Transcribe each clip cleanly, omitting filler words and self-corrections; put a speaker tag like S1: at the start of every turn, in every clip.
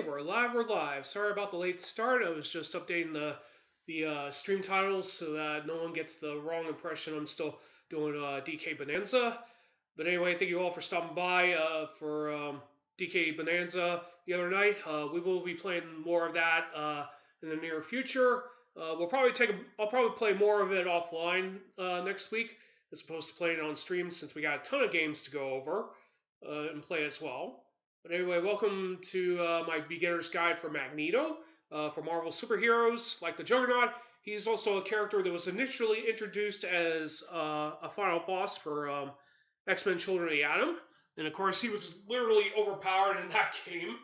S1: We're live. Sorry about the late start. I was just updating the stream titles so that no one gets the wrong impression I'm still doing DK Bonanza. But anyway, thank you all for stopping by for DK Bonanza the other night. We will be playing more of that in the near future. I'll probably play more of it offline next week as opposed to playing it on stream since we got a ton of games to go over and play as well. But anyway, welcome to my beginner's guide for Magneto for Marvel Super Heroes. Like the Juggernaut, he's also a character that was initially introduced as a final boss for X-Men Children of the Atom. And of course, he was literally overpowered in that game.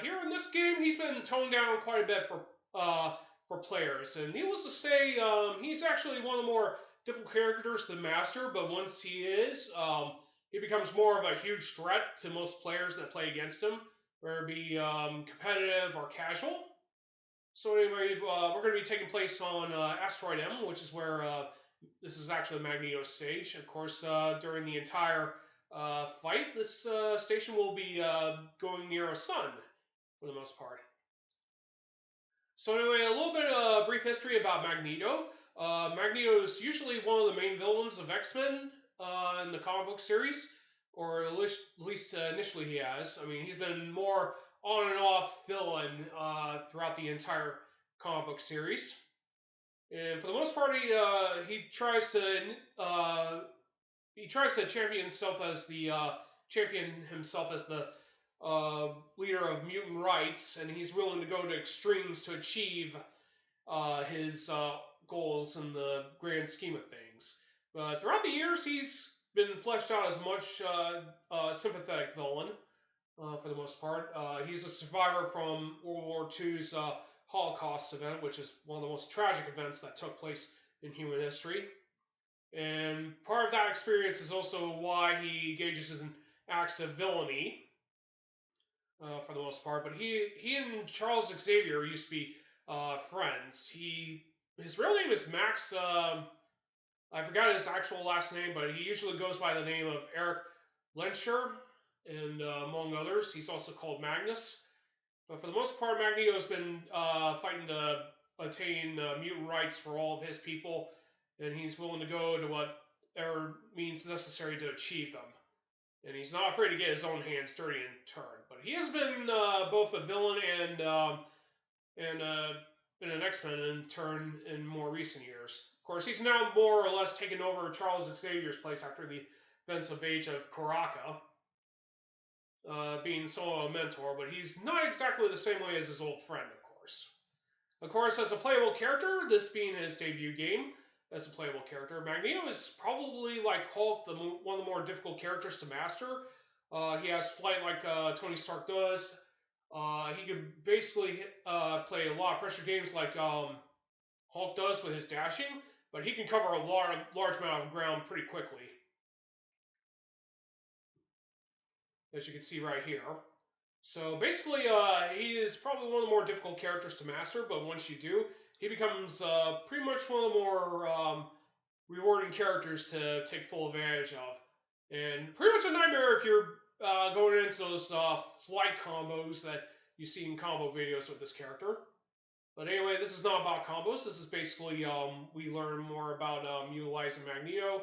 S1: Here in this game, he's been toned down quite a bit for players. And needless to say, he's actually one of the more difficult characters to master. But once he is, he becomes more of a huge threat to most players that play against him, whether it be competitive or casual. So anyway, we're going to be taking place on Asteroid M, which is where this is actually Magneto's stage. Of course, during the entire fight, this station will be going near a sun for the most part. So anyway, a little bit of brief history about Magneto. Magneto is usually one of the main villains of X-Men in the comic book series, or at least initially he has. I mean, he's been more on and off villain throughout the entire comic book series. And for the most part, he tries to champion himself as the leader of mutant rights, and he's willing to go to extremes to achieve his goals in the grand scheme of things. But throughout the years, he's been fleshed out as much sympathetic villain for the most part. He's a survivor from World War II's Holocaust event, which is one of the most tragic events that took place in human history. And part of that experience is also why he engages in acts of villainy for the most part. But he and Charles Xavier used to be friends. His real name is Max. I forgot his actual last name, but he usually goes by the name of Eric Lenscher, and among others, he's also called Magnus. But for the most part, Magneto's been fighting to attain mutant rights for all of his people, and he's willing to go to whatever means necessary to achieve them. And he's not afraid to get his own hands dirty in turn. But he has been both a villain and been an X-Men in turn in more recent years. Of course, he's now more or less taken over Charles Xavier's place after the events of Age of Karaka, being solo a mentor, but he's not exactly the same way as his old friend, of course. Of course, as a playable character, this being his debut game as a playable character, Magneto is probably, like Hulk, one of the more difficult characters to master. He has flight like Tony Stark does. He could basically play a lot of pressure games like Hulk does with his dashing, but he can cover a large amount of ground pretty quickly, as you can see right here. So basically, he is probably one of the more difficult characters to master, but once you do, he becomes pretty much one of the more rewarding characters to take full advantage of. And pretty much a nightmare if you're going into those flight combos that you see in combo videos with this character. But anyway, this is not about combos. This is basically, we learn more about utilizing Magneto.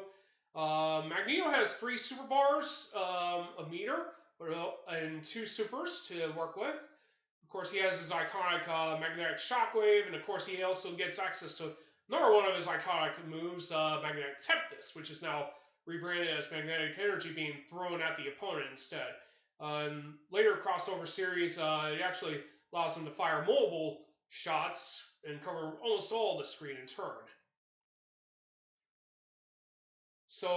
S1: Magneto has 3 super bars, a meter, and 2 supers to work with. Of course, he has his iconic magnetic shockwave, and of course, he also gets access to another one of his iconic moves, magnetic tempest, which is now rebranded as magnetic energy being thrown at the opponent instead. In later crossover series, it actually allows him to fire multiple shots and cover almost all the screen in turn. So,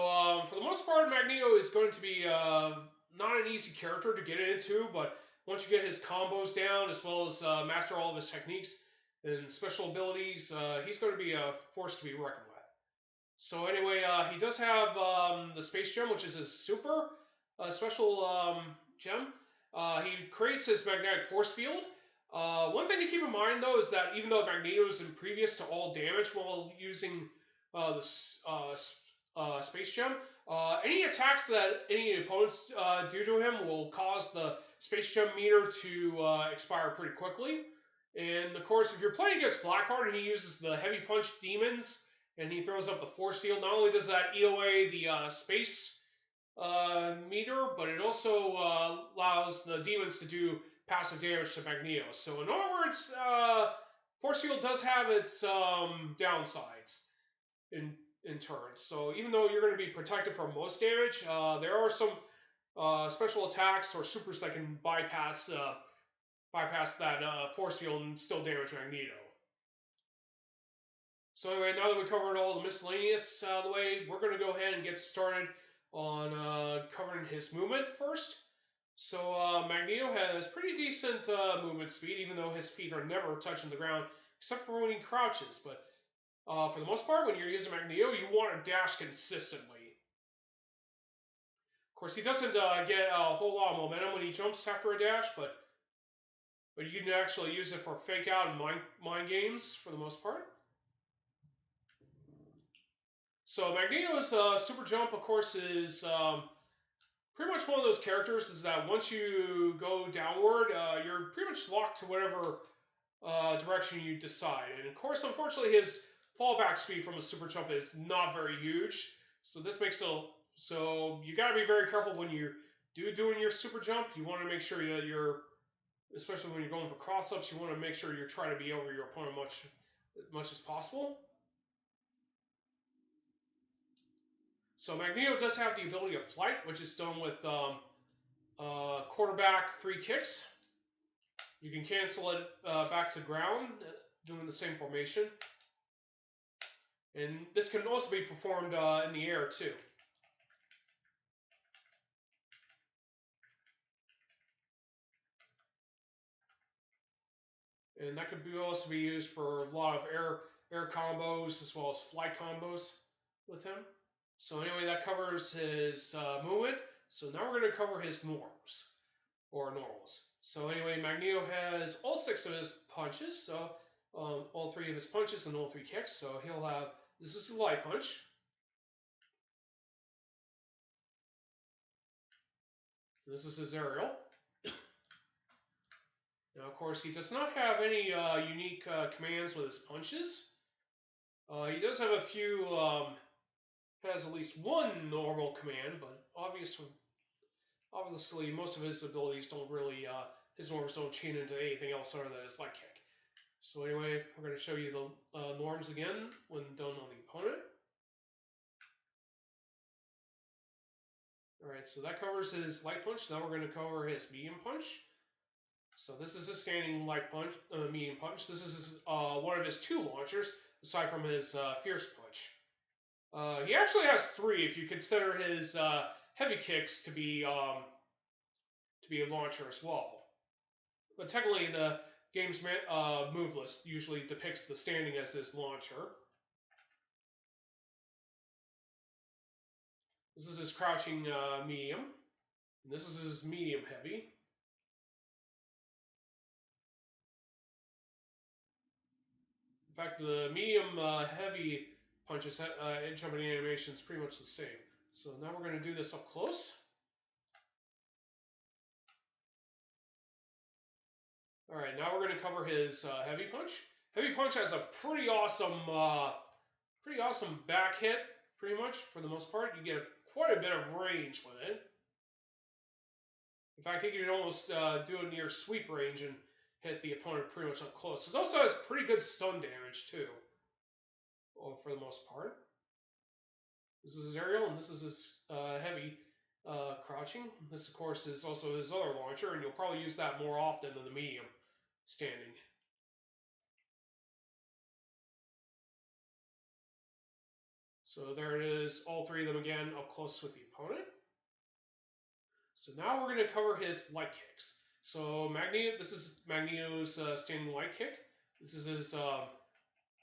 S1: for the most part, Magneto is going to be not an easy character to get into, but once you get his combos down, as well as master all of his techniques and special abilities, he's going to be a force to be reckoned with. So anyway, he does have the Space Gem, which is his super special gem. He creates his magnetic force field. One thing to keep in mind, though, is that even though Magneto is impervious to all damage while using the Space Gem, any attacks that any opponents do to him will cause the space gem meter to expire pretty quickly. And of course, if you're playing against Blackheart, he uses the heavy punch demons, and he throws up the force field. Not only does that eat away the space meter, but it also allows the demons to do passive damage to Magneto. So in other words, force field does have its downsides in turns. So even though you're going to be protected from most damage, there are some special attacks or supers that can bypass that force field and still damage Magneto. So anyway, now that we covered all the miscellaneous out of the way, we're going to go ahead and get started on covering his movement first. So Magneto has pretty decent movement speed, even though his feet are never touching the ground, except for when he crouches. But for the most part, when you're using Magneto, you want to dash consistently. Of course, he doesn't get a whole lot of momentum when he jumps after a dash, but you can actually use it for fake out and mind games for the most part. So Magneto's super jump, of course, is pretty much one of those characters is that once you go downward, you're pretty much locked to whatever direction you decide. And of course, unfortunately, his fallback speed from a super jump is not very huge. So this makes it so you got to be very careful when you're doing your super jump. You want to make sure that you're, especially when you're going for cross-ups, you want to make sure you're trying to be over your opponent as much as possible. So Magneto does have the ability of flight, which is done with quarterback 3 kicks. You can cancel it back to ground, doing the same formation. And this can also be performed in the air, too. And that could also be used for a lot of air combos as well as flight combos with him. So anyway, that covers his movement. So now we're going to cover his norms, or normals. So anyway, Magneto has all 6 of his punches, so all 3 of his punches and all 3 kicks. So he'll have, this is a light punch. This is his aerial. Now, of course, he does not have any unique commands with his punches. He does have a few, has at least one normal command, but obviously most of his abilities don't really, his norms don't chain into anything else other than his light kick. So anyway, we're going to show you the norms again when done on the opponent. Alright, so that covers his light punch. Now we're going to cover his medium punch. So this is his standing light punch, medium punch. This is his, one of his 2 launchers, aside from his fierce punch. He actually has 3 if you consider his heavy kicks to be a launcher as well. But technically, the game's move list usually depicts the standing as his launcher. This is his crouching medium, and this is his medium heavy. In fact, the medium heavy punches jumping animation is pretty much the same. So now we're going to do this up close. Alright, now we're going to cover his heavy punch. Heavy punch has a pretty awesome back hit, pretty much, for the most part. You get quite a bit of range with it. In fact, he can almost do a near sweep range and hit the opponent pretty much up close. It also has pretty good stun damage, too, for the most part. This is his aerial, and this is his heavy crouching. This, of course, is also his other launcher, and you'll probably use that more often than the medium standing. So there it is, all 3 of them again, up close with the opponent. So now we're going to cover his light kicks. So Magneto, this is Magneto's standing light kick. This is his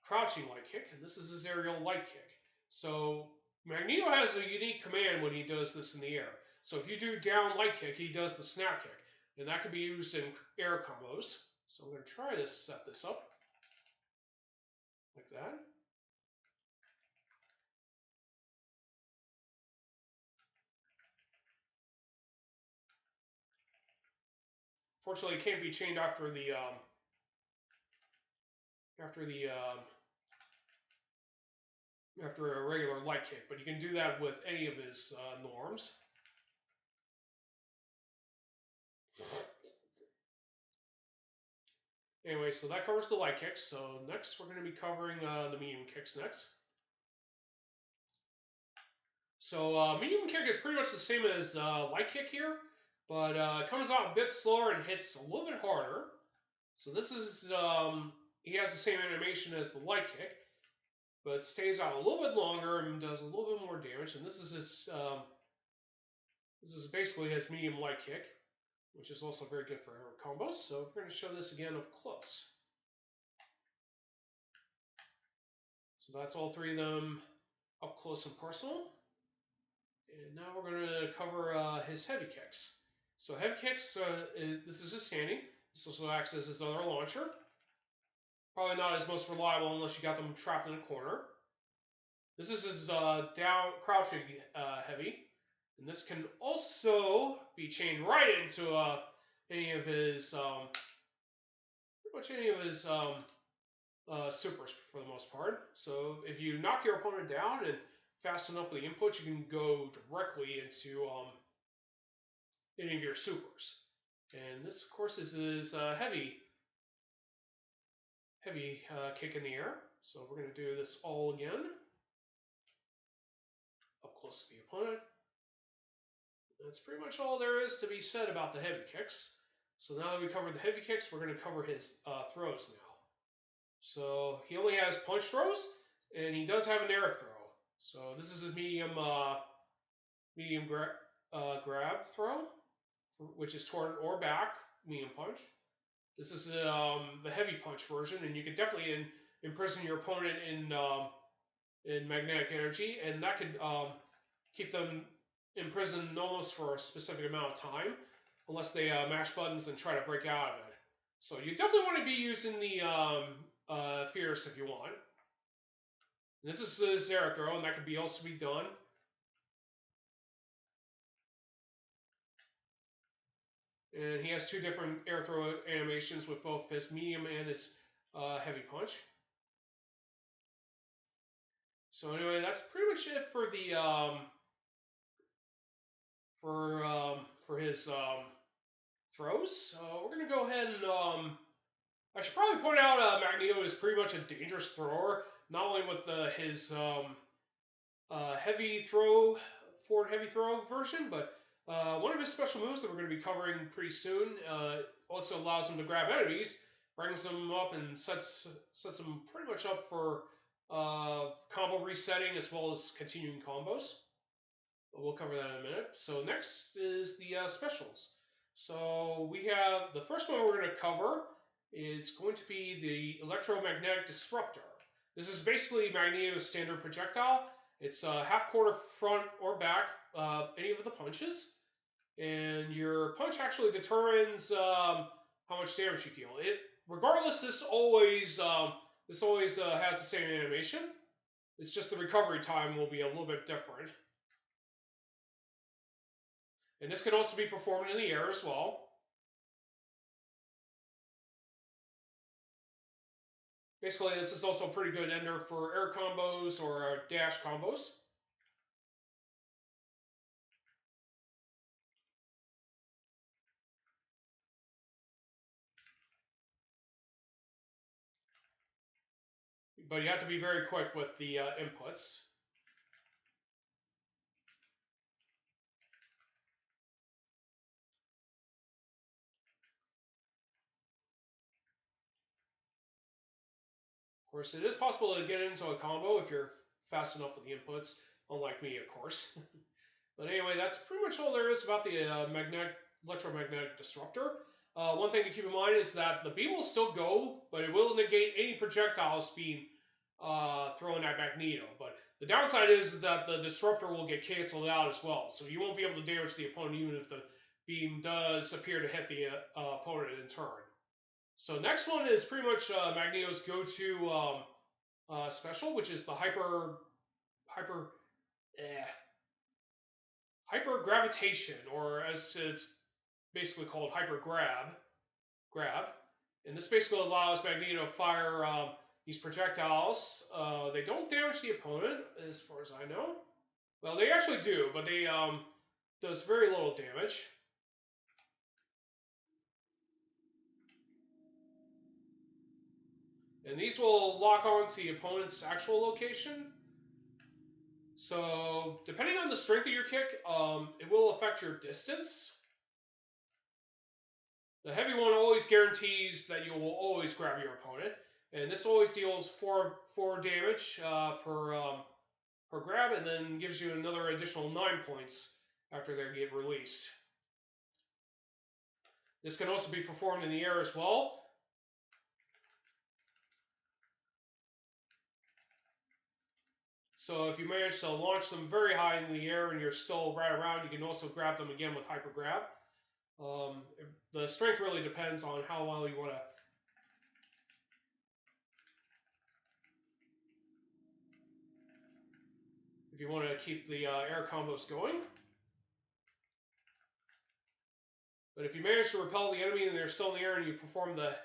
S1: crouching light kick, and this is his aerial light kick. So Magneto has a unique command when he does this in the air. So if you do down light kick, he does the snap kick, and that can be used in air combos. So I'm going to try to set this up like that. Fortunately, it can't be chained after the after the after a regular light kick, but you can do that with any of his norms. Anyway, so that covers the light kicks. So next, we're going to be covering the medium kicks next. So medium kick is pretty much the same as light kick here, but it comes out a bit slower and hits a little bit harder. So this is, he has the same animation as the light kick, but stays out a little bit longer and does a little bit more damage. And this is basically his medium light kick, which is also very good for air combos. So we're going to show this again up close. So that's all three of them up close and personal. And now we're going to cover his heavy kicks. So heavy kicks, this is his standing. This also acts as his other launcher. Probably not his most reliable unless you got them trapped in a corner. This is his down crouching heavy. And this can also be chained right into any of his, pretty much any of his supers for the most part. So if you knock your opponent down and fast enough with the input, you can go directly into any of your supers. And this, of course, is his heavy kick in the air. So we're going to do this all again. Up close to the opponent. That's pretty much all there is to be said about the heavy kicks. So now that we covered the heavy kicks, we're going to cover his throws now. So he only has punch throws, and he does have an air throw. So this is his medium grab throw, which is toward or back, medium punch. This is the heavy punch version, and you can definitely imprison your opponent in magnetic energy, and that could keep them imprisoned almost for a specific amount of time, unless they mash buttons and try to break out of it. So you definitely want to be using the Fierce if you want. And this is his air throw, and that could also be done. And he has two different air throw animations with both his medium and his heavy punch. So anyway, that's pretty much it for the for his throws. So we're gonna go ahead and I should probably point out Magneto is pretty much a dangerous thrower, not only with his forward heavy throw version, but one of his special moves that we're going to be covering pretty soon also allows him to grab enemies, brings them up, and sets them pretty much up for combo resetting as well as continuing combos. We'll cover that in a minute. So next is the specials. So we have the first one we're going to cover is going to be the Electromagnetic Disruptor. This is basically Magneto's standard projectile. It's a half quarter front or back, any of the punches, and your punch actually determines how much damage you deal. Regardless, this always has the same animation. It's just the recovery time will be a little bit different. And this can also be performed in the air as well. Basically, this is also a pretty good ender for air combos or dash combos. But you have to be very quick with the inputs. Of course, it is possible to get into a combo if you're fast enough with the inputs, unlike me, of course. But anyway, that's pretty much all there is about the electromagnetic disruptor. One thing to keep in mind is that the beam will still go, but it will negate any projectiles being thrown at Magneto. But the downside is that the disruptor will get canceled out as well, so you won't be able to damage the opponent even if the beam does appear to hit the opponent in turn. So next one is pretty much Magneto's go-to special, which is the hyper gravitation, or as it's basically called, hyper grab. grab. And this basically allows Magneto to fire these projectiles. They don't damage the opponent, as far as I know. Well, they actually do, but they does very little damage. And these will lock on to the opponent's actual location. So, depending on the strength of your kick, it will affect your distance. The heavy one always guarantees that you will always grab your opponent. And this always deals four damage per grab, and then gives you another additional 9 points after they get released. This can also be performed in the air as well. So if you manage to launch them very high in the air and you're still right around, you can also grab them again with hyper grab. The strength really depends on how well you want to. If you want to keep the air combos going. But if you manage to repel the enemy and they're still in the air and you perform the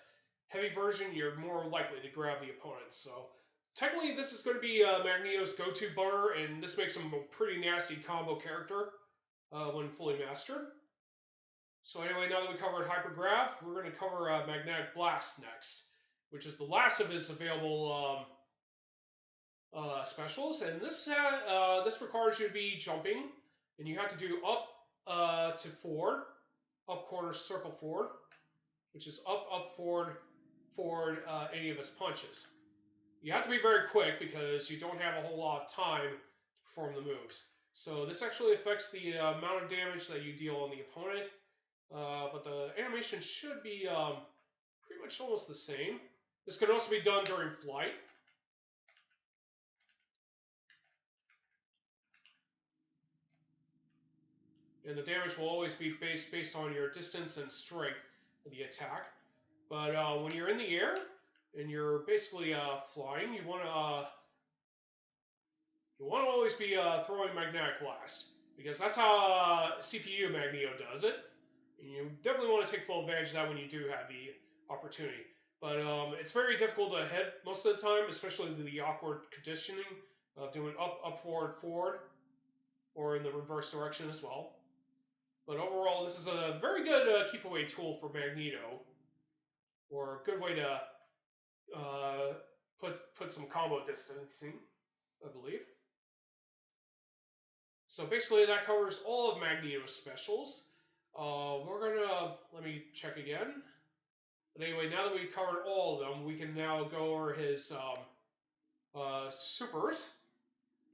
S1: heavy version, you're more likely to grab the opponent. So technically this is going to be Magneto's go-to butter, and this makes him a pretty nasty combo character when fully mastered. So anyway, now that we covered Hyper Grab, we're going to cover Magnetic Blast next, which is the last of his available specials. And this requires you to be jumping, and you have to do up to forward, up corner circle forward, which is up forward any of his punches. You have to be very quick because you don't have a whole lot of time to perform the moves. So this actually affects the amount of damage that you deal on the opponent. But the animation should be pretty much almost the same. This can also be done during flight. And the damage will always be based on your distance and strength of the attack. But when you're in the air and you're basically flying, you want to always be throwing Magnetic Blast, because that's how CPU Magneto does it. And you definitely want to take full advantage of that when you do have the opportunity. But it's very difficult to hit most of the time, especially the awkward conditioning of doing up, forward, or in the reverse direction as well. But overall, this is a very good keep-away tool for Magneto, or a good way to put some combo distancing, I believe. So basically, that covers all of Magneto's specials. Let me check again. But anyway, now that we've covered all of them, we can now go over his supers.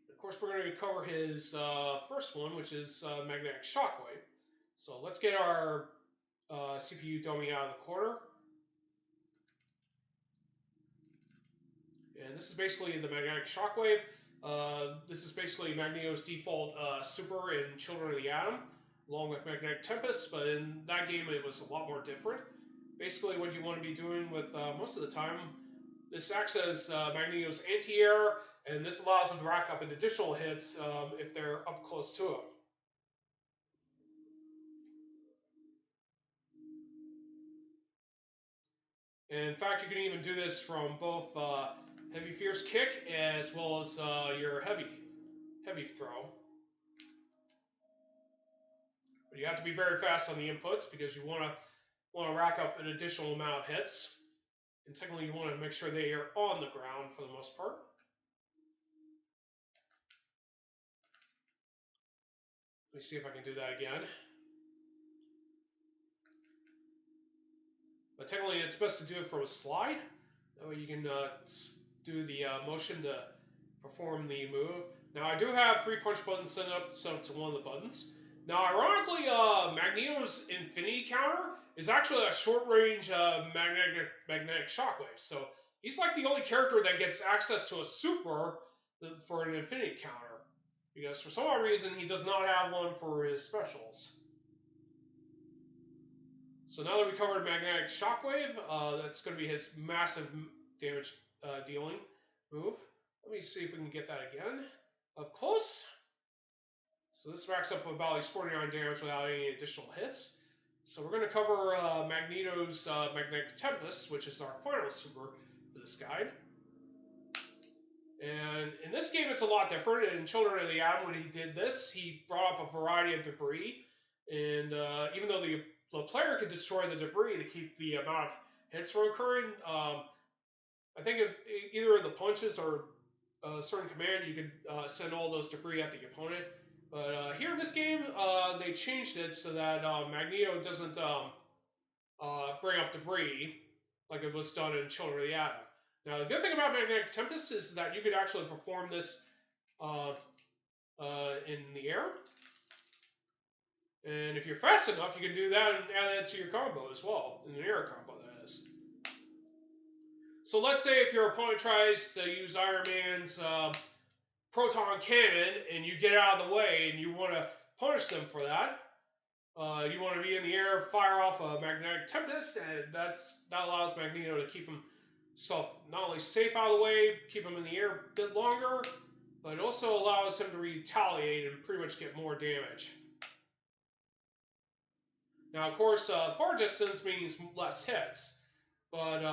S1: Of course, we're going to cover his first one, which is Magnetic Shockwave. So let's get our CPU dummy out of the corner. And this is basically the Magnetic Shockwave. This is basically Magneto's default super in Children of the Atom, along with Magnetic Tempest, but in that game it was a lot more different. Basically what you want to be doing with most of the time, this acts as Magneto's anti-air, and this allows him to rack up additional hits if they're up close to him. And in fact, you can even do this from both Heavy Fierce Kick as well as your Heavy Throw. But you have to be very fast on the inputs because you want to rack up an additional amount of hits. And technically, you want to make sure they are on the ground for the most part. Let me see if I can do that again. But technically, it's best to do it from a slide. That way you can do the motion to perform the move. Now, I do have 3 punch buttons set up to one of the buttons. Now, ironically, Magneto's Infinity Counter is actually a short-range magnetic shockwave. So he's like the only character that gets access to a super for an Infinity Counter, because for some odd reason he does not have one for his specials. So now that we covered Magnetic Shockwave, that's going to be his massive damage dealing move. Let me see if we can get that again. Up close. So this racks up about 49 damage without any additional hits. So we're going to cover Magneto's Magnetic Tempest, which is our final super for this guide. And in this game, it's a lot different. In Children of the Atom, when he did this, he brought up a variety of debris. And even though the player could destroy the debris to keep the amount of hits from occurring, I think if either of the punches or a certain command, you could send all those debris at the opponent. But here in this game, they changed it so that Magneto doesn't bring up debris like it was done in Children of the Atom. Now, the good thing about Magnetic Tempest is that you could actually perform this in the air. And if you're fast enough, you can do that and add it to your combo as well. In an air combo, that is. So let's say if your opponent tries to use Iron Man's proton cannon and you get out of the way and you want to punish them for that, you want to be in the air, fire off a Magnetic Tempest, and that allows Magneto to keep himself not only safe out of the way, keep him in the air a bit longer, but it also allows him to retaliate and pretty much get more damage. Now, of course, far distance means less hits, but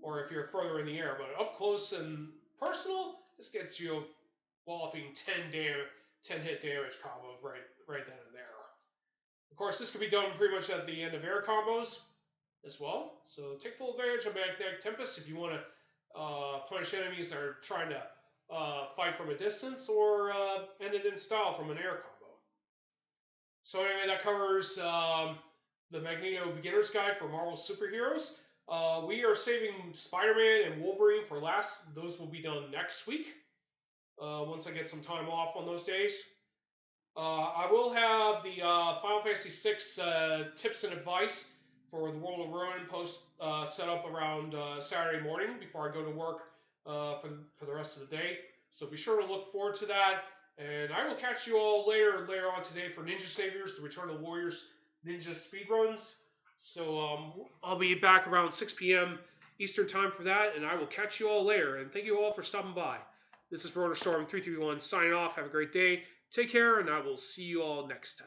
S1: or if you're further in the air, but up close and personal, this gets you a walloping 10 hit damage combo right then and there. Of course, this can be done pretty much at the end of air combos as well. So take full advantage of Magnetic Tempest if you want to punish enemies that are trying to fight from a distance, or end it in style from an air combo. So anyway, that covers the Magneto Beginner's Guide for Marvel Super Heroes. We are saving Spider-Man and Wolverine for last. Those will be done next week, once I get some time off on those days. I will have the Final Fantasy VI tips and advice for the World of Ruin post set up around Saturday morning before I go to work for the rest of the day. So be sure to look forward to that. And I will catch you all later on today for Ninja Saviors, the Return of the Warriors Ninja speedruns. So I'll be back around 6 p.m. Eastern Time for that, and I will catch you all later. And thank you all for stopping by. This is RotorStorm331 signing off. Have a great day. Take care, and I will see you all next time.